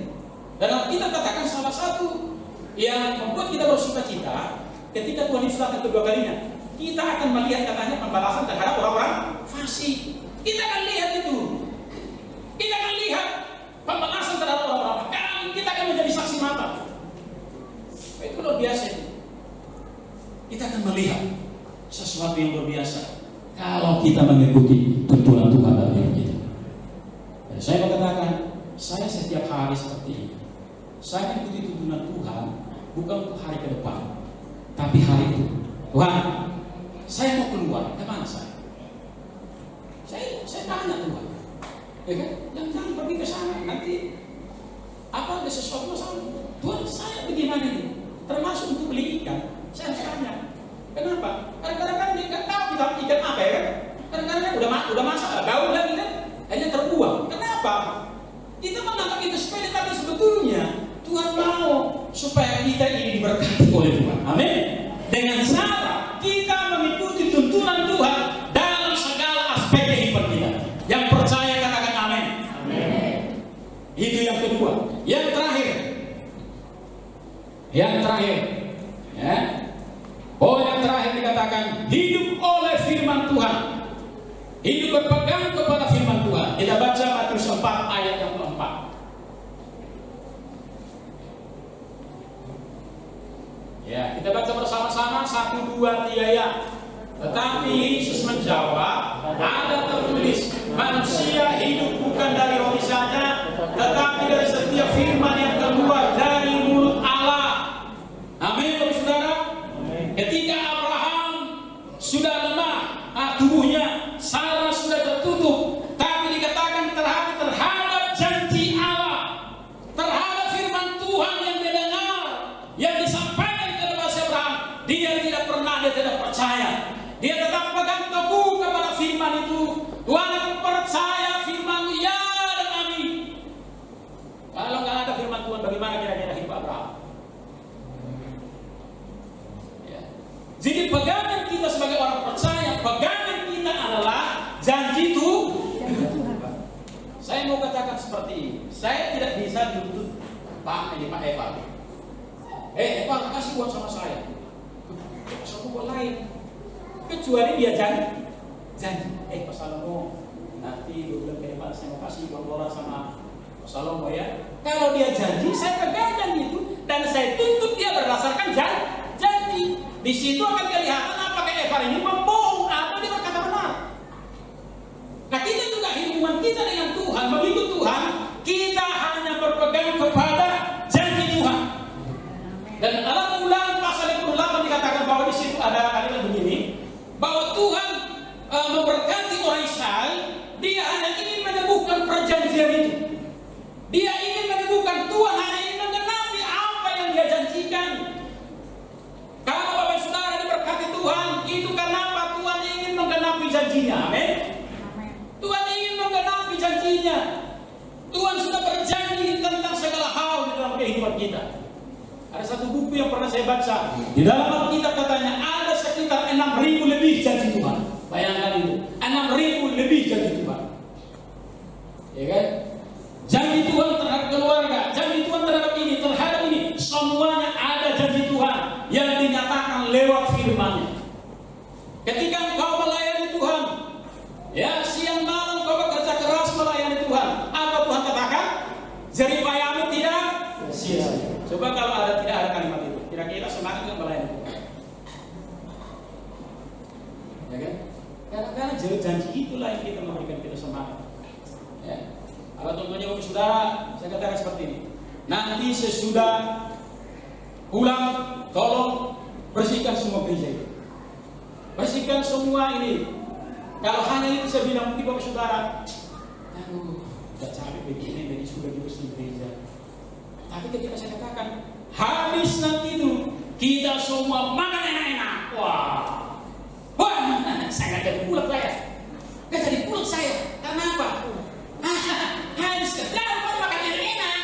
Dan kita katakan salah satu yang membuat kita bersukacita ketika Tuhan Yesus datang kedua kalinya, kita akan melihat katanya pembalasan terhadap orang-orang fasik. Kita akan lihat itu. Kita akan lihat pembalasan terhadap orang-orang fasik. Kita akan menjadi saksi mata. Itu luar biasa itu. Kita akan melihat sesuatu yang luar biasa kalau kita mengikuti tuntunan Tuhan dalam hidup kita. Dan saya mengatakan, saya setiap hari seperti ini. Saya mengikuti tuntunan Tuhan bukan untuk hari ke depan, tapi hari itu. Tuhan, saya mau keluar, kemana saya? Saya tanya Tuhan, ya kan? Jangan pergi ke sana, nanti apa ada sesuatu masalah? Tuhan, saya bagaimana ini? Termasuk untuk beli ikan, saya harus tanya. Kenapa? Kadang-kadang kan dia nggak tahu kita ikan apa ya kan? Kadang-kadang udah masak, gaul lagi kan? Hanya terbuang. Kenapa? Kita menangkap itu sepele, tapi sebetulnya Tuhan mau supaya kita ini diberkati oleh Tuhan. Amin. Dengan cara kita mengikuti tuntunan Tuhan dalam segala aspek kehidupan kita. Yang percaya katakan amin. Amin. Itu yang kedua. Yang terakhir. Ya. Yang terakhir dikatakan hidup oleh firman Tuhan. Hidup berpegang kepada firman Tuhan. Kita baca Matius 4 ayat yang keempat. Ya, kita baca bersama-sama 1, 2, 3 ya. Tetapi Yesus menjawab, ada tertulis, manusia hidup bukan dari roti saja, tetapi dari setiap firman yang keluar dari mulut Allah. Amin, Bapak Saudara. Ketika Abraham sudah lemah, tubuhnya, Sarah sudah tertutup, tapi dikatakan terhadap janji Allah, terhadap firman Tuhan yang dia dengar, yang disampaikan kepada Abraham, dia tidak percaya. Dia tetap pegang teguh kepada firman itu. Tuhan, aku percaya firman-Mu, ya dan amin. Kalau nggak ada firman Tuhan, bagaimana kira-kira hidup Abraham? Jadi pegangan kita sebagai orang percaya, pegangan kita adalah janji itu. Saya mau katakan seperti ini, saya tidak bisa dituntut Pak Eva. Eva, kasih uang sama saya. Sama uang lain. Kecuali dia janji. Pak Salomo, nanti 2 bulan ke depan saya mau kasih uang dolar sama Pak Salomo ya. Kalau dia janji, saya pegang janji itu dan saya tuntut dia berdasarkan janji. Di situ akan kelihatan apakah Eva ini membohong atau dia berkata benar. Nah, kita juga hubungan kita dengan Tuhan, mengikut Tuhan, kita hanya berpegang kepada janji Tuhan. Dan dalam Ulangan pasal 28 dikatakan bahwa di situ ada kalimat begini, bahwa Tuhan memberkati orang Israel, dia hanya ingin meneguhkan perjanjian itu. Dia ingin meneguhkan, Tuhan hanya ingin menggenapi apa yang dia janjikan. Kalau Bapak Saudara diberkati Tuhan, itu karena apa? Tuhan ingin menggenapi janjinya. Amin. Tuhan ingin menggenapi janjinya. Tuhan sudah berjanji tentang segala hal di dalam kehidupan kita. Ada satu buku yang pernah saya baca. Di dalam Alkitab katanya ada sekitar 6.000 lebih janji Tuhan. Bayangkan itu, 6.000 lebih janji Tuhan. Ya kan? Janji Tuhan terhadap keluarga, janji Tuhan terhadap ini, semuanya ada janji Tuhan yang dinyatakan lewat firman-Nya. Ketika engkau melayani Tuhan, ya siang malam kau bekerja keras melayani Tuhan, apa Tuhan katakan? Jeripayamu tidak sia-sia. Coba kalau tidak ada kalimat itu, kira-kira semangat nggak melayani Tuhan? Ya kan? Karena janji itulah yang kita memberikan kita semangat. Ya. Kalau contohnya Bapak Saudara, saya katakan seperti ini. Nanti sesudah pulang, tolong bersihkan semua gereja itu. Bersihkan semua ini. Kalau hanya itu saya bilang mungkin Bapak Saudara, aduh, udah capek begini, jadi sudah dibersih gereja. Tapi ketika saya katakan, habis nanti itu, kita semua makan enak-enak. Wah, saya nggak jadi pulang saya. Nggak jadi pulang saya. Karena apa? Habis kerja, makan enak-enak.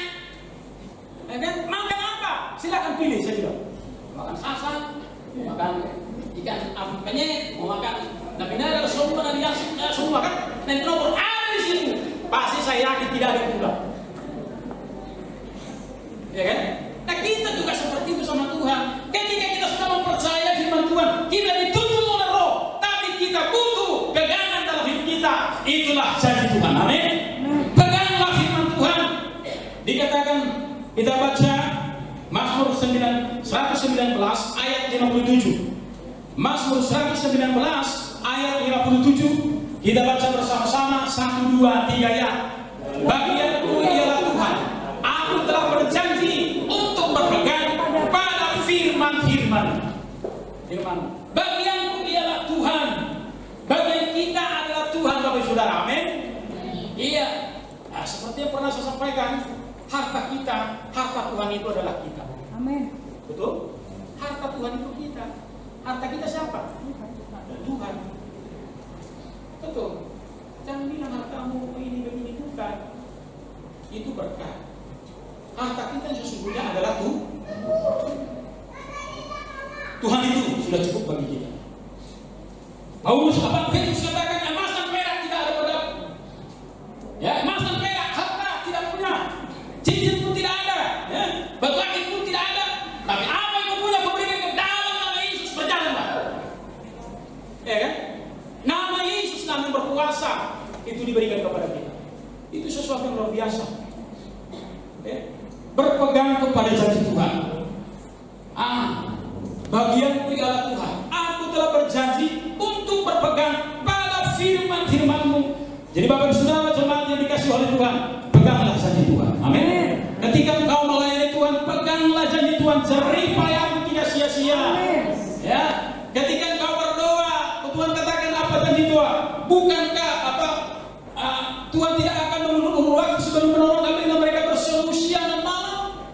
jadi pula. Ya kan? Nah kita juga seperti itu sama Tuhan. Ketika kita sudah mempercayai firman Tuhan, kita dituntun oleh Roh, tapi kita butuh pegangan dalam hidup kita. Itulah janji Tuhan. Amin. Peganglah firman Tuhan. Dikatakan, kita baca Mazmur 119 ayat 57. Mazmur 119 ayat 57. Kita baca bersama-sama 1, 2, 3 ya. Bagianku ialah Tuhan, aku telah berjanji untuk berpegang pada firman-firman. Bagianku ialah Tuhan. Bagian kita adalah Tuhan, Bapak Saudara. Amin. Iya. Nah, seperti yang pernah saya sampaikan, harta kita, harta Tuhan itu adalah kita. Amin. Betul? Harta Tuhan itu kita. Harta kita siapa? Tuhan. Betul. Jangan bilang hartamu ini begini, bukan. Itu berkah. Harta kita yang sesungguhnya adalah Tuhan itu sudah cukup bagi kita. Paulus apa Petrus katakan, emas dan perak tidak ada padaku. Ya, emas dan perak harta tidak punya. Cincin pun tidak ada. Ya, batu akik pun tidak ada. Tapi apa yang kau punya kau berikan ke dalam nama Yesus, berjalanlah. Ya kan? Nama Yesus, nama yang berkuasa, itu diberikan kepada kita. Itu sesuatu yang luar biasa. Ya. Berpegang kepada janji Tuhan. Bagianku ialah Tuhan. Aku telah berjanji untuk berpegang pada firman-firman-Mu. Jadi Bapak Saudara jemaat yang dikasihi oleh Tuhan, peganglah janji Tuhan. Amin. Ketika engkau melayani Tuhan, peganglah janji Tuhan. Jeripayamu tidak sia-sia. Ya. Ketika engkau berdoa, Tuhan katakan apa janji Tuhan? Bukankah Tuhan tidak akan mengulur waktu sebelum menolong apabila mereka berseru siang dan malam?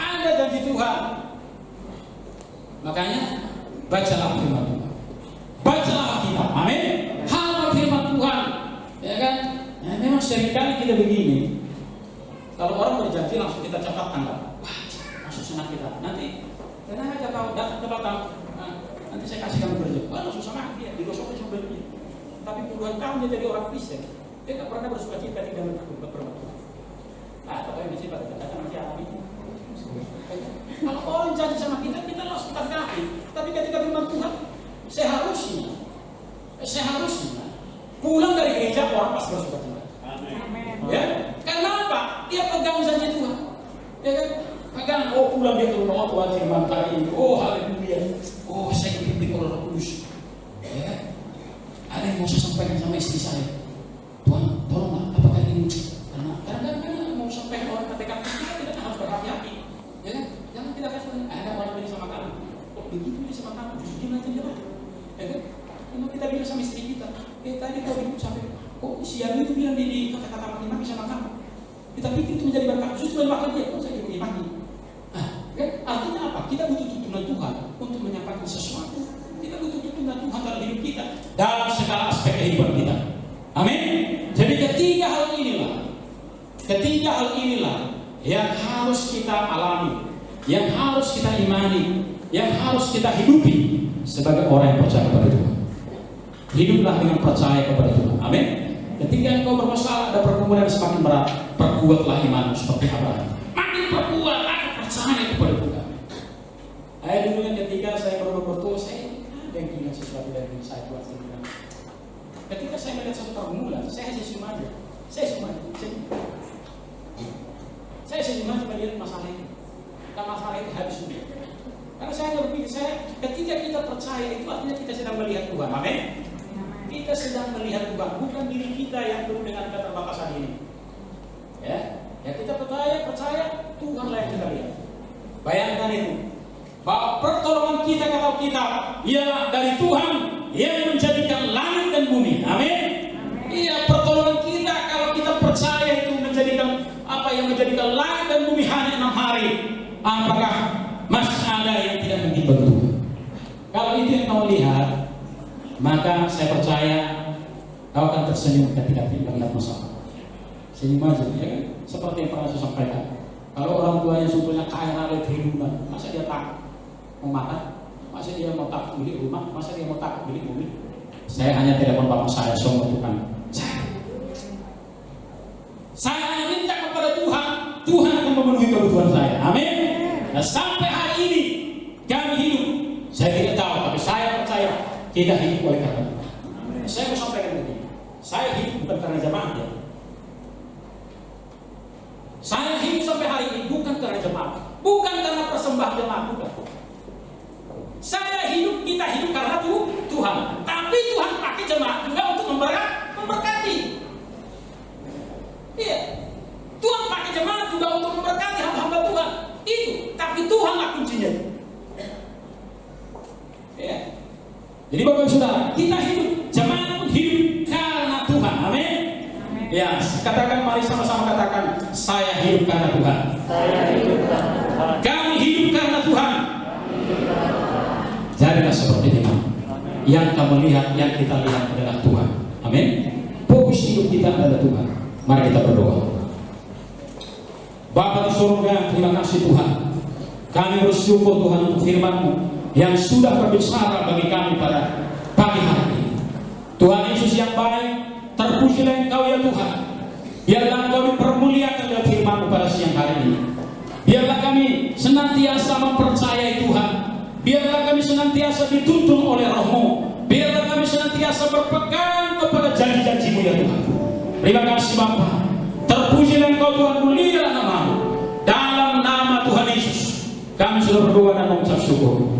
Ada janji Tuhan. Makanya bacalah firman Tuhan. Bacalah kita. Amin. Hafal firman Tuhan. Ya kan? Nah, memang seringkali kita begini. Kalau orang berjanji langsung kita catat tanggal. Wah, langsung senang kita. Nanti tenang aja kau datang tepat tahu. Nanti saya kasih kamu kerja. Wah, langsung sama dia. Digosoknya sampai dia. Tapi puluhan tahun dia jadi orang Kristen. Dia tak pernah bersuka cita tidak berbuat. Nah, pokoknya masih pada kata-kata masih alami. Kalau orang janji sama kita, kita langsung terkati. Tapi ketika firman Tuhan, seharusnya pulang dari gereja orang pasti bersuka cita. Ya, karena apa? Dia pegang janji Tuhan. Ya kan? Pegang. Oh, pulang dia ke rumah Tuhan firman hari ini. Oh, haleluya. Oh, saya dipimpin oleh Roh Kudus. Ya kan? Ada yang mau saya sampaikan sama istri saya. Tuhan, tolonglah, apakah ini? Karena kadang-kadang mau sampai orang katakan kita harus berhati-hati. Ya kan? Jangan tidak kasih ada orang beli sama kamu. Kok begitu beli sama kamu? Justru gimana dia? Ya kan? Memang kita bilang sama istri kita, tadi kau ribut sampai kok si Yami itu bilang di kata-kata maki-maki sama kamu. Kita pikir itu menjadi berkat, justru makan dia, kok saya dimaki. Nah, kan? Artinya apa? Kita butuh tuntunan Tuhan untuk menyampaikan sesuatu. Kita butuh tuntunan Tuhan dalam hidup kita, dalam segala aspek kehidupan kita. Amin. Jadi ketiga hal inilah yang harus kita alami, yang harus kita imani, yang harus kita hidupi sebagai orang yang percaya kepada Tuhan. Hiduplah dengan percaya kepada Tuhan. Amin. Ketika engkau bermasalah, ada pergumulan yang semakin berat, perkuatlah imanmu seperti Abraham. Makin perkuat, aku percaya kepada Tuhan. Dulu kan ketika saya berdoa, saya ada yang ingat sesuatu dari saya buat sendiri. Ketika saya melihat satu pergumulan, saya senyum aja. Saya senyum aja melihat masalah itu. Dan masalah itu habis sudah. Karena saya berpikir, ketika kita percaya itu artinya kita sedang melihat Tuhan. Amin. Kita sedang melihat Tuhan, bukan diri kita yang penuh dengan keterbatasan ini. Ya kita percaya Tuhanlah yang kita lihat. Bayangkan itu, bahwa pertolongan kita kata kita ialah dari Tuhan yang menjadikan langit dan bumi. Amin. Iya, pertolongan kita kalau kita percaya itu menjadikan apa yang menjadikan langit dan bumi hanya 6 hari. Apakah masih ada yang tidak mungkin bentuk? Kalau itu yang kau lihat, maka saya percaya kau akan tersenyum ketika tidak melihat masalah. Senyum aja, ya kan? Seperti yang pernah saya sampaikan. Kalau orang tuanya sebetulnya kaya raya triliunan, masa dia takut mau makan? Masa dia mau takut beli rumah? Masa dia mau takut beli mobil? Saya hanya telepon bapak saya, semua Tuhan. Saya hanya kebutuhan saya. Amin. Nah, sampai hari ini kami hidup, saya tidak tahu, tapi saya percaya kita hidup oleh karena Tuhan. Saya mau sampaikan begini, saya hidup bukan karena jemaat ya. Saya hidup sampai hari ini bukan karena jemaat, bukan karena persembahan jemaat, bukan. Saya hidup, kita hidup karena Tuhan. Tapi Tuhan pakai jemaat juga untuk memberkati. Iya. Tuhan pakai jemaat juga untuk memberkati hamba-hamba Tuhan. Itu. Tapi Tuhanlah kuncinya. Iya. Jadi Bapak Ibu Saudara, kita hidup, jemaat pun hidup karena Tuhan. Amin. Ya, katakan, mari sama-sama katakan, saya hidup karena Tuhan. Saya hidup karena Tuhan. Kami hidup karena Tuhan. Jadilah seperti ini. Yang kamu lihat, yang kita lihat adalah Tuhan. Amin. Fokus hidup kita adalah Tuhan. Mari kita berdoa. Bapa di surga, terima kasih Tuhan. Kami bersyukur Tuhan untuk firman-Mu yang sudah berbicara bagi kami pada pagi hari ini. Tuhan Yesus yang baik, terpujilah Engkau ya Tuhan. Biarlah Engkau dipermuliakan dalam firman-Mu pada siang hari ini. Biarlah kami senantiasa mempercayai Tuhan. Biarlah kami senantiasa dituntun oleh Roh-Mu. Biarlah kami senantiasa berpegang kepada janji-janji-Mu ya Tuhan. Terima kasih Bapa. Terpujilah Engkau Tuhan, mulialah nama-Mu. Dalam nama Tuhan Yesus kami sudah berdoa dan mengucap syukur.